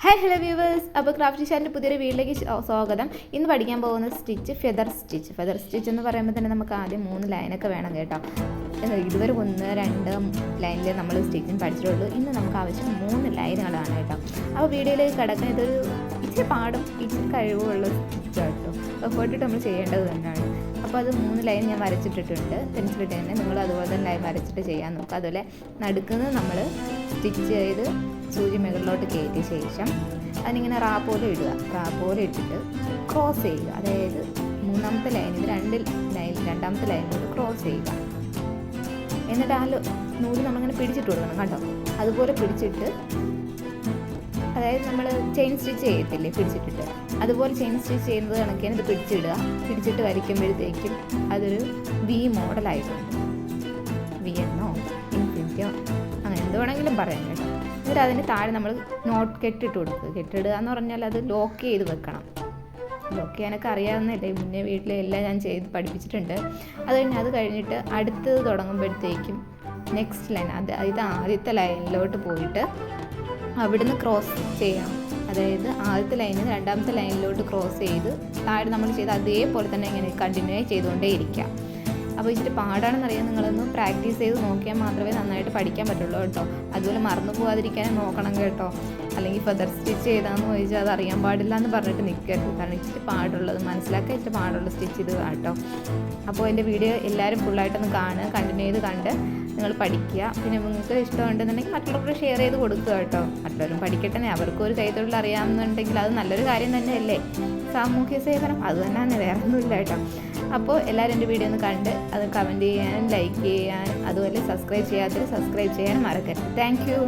Hi hello viewers, അപ്പോൾ craft ചാനലിൻ്റെ പുതിയൊരു വീട്ടിലേക്ക് സ്വാഗതം. ഇന്ന് പഠിക്കാൻ പോകുന്ന സ്റ്റിച്ച് ഫെദർ സ്റ്റിച്ച് എന്ന് പറയുമ്പോൾ തന്നെ നമുക്ക് ആദ്യം 3 ലൈനൊക്കെ വേണം കേട്ടോ. ഇതുവരെ 1, 2 ലൈനിൽ നമ്മൾ സ്റ്റിച്ചിങ് പഠിച്ചിട്ടുള്ളൂ. ഇന്ന് നമുക്ക് ആവശ്യം 3 ലൈനുകളാണ് കേട്ടോ. അപ്പോൾ വീഡിയോയിലേക്ക് കിടക്കാൻ ഇതൊരു ഇച്ചിരി പാടും ഇച്ചിരി കഴിവുള്ള സ്റ്റിച്ചാണ് കേട്ടോ. എഫേർട്ടിട്ട് നമ്മൾ ചെയ്യേണ്ടത് തന്നെയാണ്. അപ്പോൾ അത് 3 ലൈൻ ഞാൻ വരച്ചിട്ടിട്ടുണ്ട്. പെൻസിലിട്ട് തന്നെ നിങ്ങൾ അതുപോലെ തന്നെ ലൈൻ വരച്ചിട്ട് ചെയ്യാൻ നോക്കുക. അതുപോലെ നടുക്കുന്നത് നമ്മൾ സ്റ്റിച്ച് ചെയ്ത് സൂചി മുകളിലോട്ട് കയറ്റിയ ശേഷം അതിനിങ്ങനെ റാ പോലെ ഇട്ടിട്ട് ക്രോസ് ചെയ്യുക. അതായത് 3ാമത്തെ ലൈനിൽ 2 ലൈൻ 2ാമത്തെ ലൈനിലോട്ട് ക്രോസ് ചെയ്യുക. എന്നിട്ട് ആ നൂല് നമ്മളിങ്ങനെ പിടിച്ചിട്ട് കൊടുക്കണം കേട്ടോ. അതുപോലെ പിടിച്ചിട്ട്, അതായത് നമ്മൾ ചെയിൻ സ്റ്റിച്ച് ചെയ്യത്തില്ലേ പിടിച്ചിട്ടിട്ട്, അതുപോലെ ചെയിൻ സ്റ്റിച്ച് ചെയ്യുന്നത് കണക്കിന് ഇത് പിടിച്ചിട്ട് വരയ്ക്കുമ്പോഴത്തേക്കും അതൊരു വി മോഡലായിട്ടുണ്ട്. വി എന്നോ ഇൻഫിനിറ്റിയോ അങ്ങനെ എന്ത് വേണമെങ്കിലും പറയാം കേട്ടോ. എന്നിട്ട് അതിന് താഴെ നമ്മൾ നോട്ട് കെട്ടിട്ട് കൊടുക്കുക. കെട്ടിടുക എന്ന് പറഞ്ഞാൽ അത് ലോക്ക് ചെയ്ത് വെക്കണം. ലോക്ക് ചെയ്യാനൊക്കെ അറിയാവുന്നതല്ലേ, മുന്നേ വീട്ടിലെല്ലാം ഞാൻ ചെയ്ത് പഠിപ്പിച്ചിട്ടുണ്ട്. അത് കഴിഞ്ഞിട്ട് അടുത്തത് തുടങ്ങുമ്പോഴത്തേക്കും നെക്സ്റ്റ് ലൈൻ ഇത് ആദ്യത്തെ ലൈനിലോട്ട് പോയിട്ട് അവിടുന്ന് ക്രോസ് ചെയ്യണം. അതായത് ആദ്യത്തെ ലൈനിൽ 2ാമത്തെ ലൈനിലോട്ട് ക്രോസ് ചെയ്ത് താഴെ നമ്മൾ ചെയ്ത് അതേപോലെ തന്നെ ഇങ്ങനെ കണ്ടിന്യൂ ചെയ്തുകൊണ്ടേ ഇരിക്കുക. അപ്പോൾ ഇച്ചിരി പാടാണെന്നറിയാം. നിങ്ങളൊന്ന് പ്രാക്ടീസ് ചെയ്ത് നോക്കിയാൽ മാത്രമേ നന്നായിട്ട് പഠിക്കാൻ പറ്റുള്ളൂ കേട്ടോ. അതുപോലെ മറന്നു പോകാതിരിക്കാനും നോക്കണം കേട്ടോ. അല്ലെങ്കിൽ ഫെദർ സ്റ്റിച്ച് ചെയ്താന്ന് ചോദിച്ചാൽ അത് അറിയാൻ പാടില്ല എന്ന് പറഞ്ഞിട്ട് നിൽക്കരുത്. കാരണം ഇച്ചിരി പാടുള്ളത് മനസ്സിലാക്കാൻ ഇച്ചിരി പാടുള്ള സ്റ്റിച്ച് ഇത് കേട്ടോ. അപ്പോൾ എൻ്റെ വീഡിയോ എല്ലാവരും ഫുള്ളായിട്ടൊന്ന് കണ്ടിന്യൂ ചെയ്ത് കണ്ട് നിങ്ങൾ പഠിക്കുക. പിന്നെ നിങ്ങൾക്ക് ഇഷ്ടമുണ്ടെന്നുണ്ടെങ്കിൽ മറ്റുള്ളവർക്ക് ഷെയർ ചെയ്ത് കൊടുക്കുക കേട്ടോ. മറ്റുള്ളവരും പഠിക്കട്ടെ, അവർക്കും ഒരു കൈത്തൊഴിൽ അറിയാമെന്നുണ്ടെങ്കിൽ അത് നല്ലൊരു കാര്യം തന്നെയല്ലേ. സാമൂഹ്യ സേവനം അത് തന്നെയാണ്, വേറെ ഒന്നുമില്ല കേട്ടോ. അപ്പോൾ എല്ലാവരും എൻ്റെ വീഡിയോ ഒന്ന് കണ്ട് അത് കമൻറ്റ് ചെയ്യാനും ലൈക്ക് ചെയ്യാനും അതുപോലെ സബ്സ്ക്രൈബ് ചെയ്യാനും മറക്കരുത്. Thank you.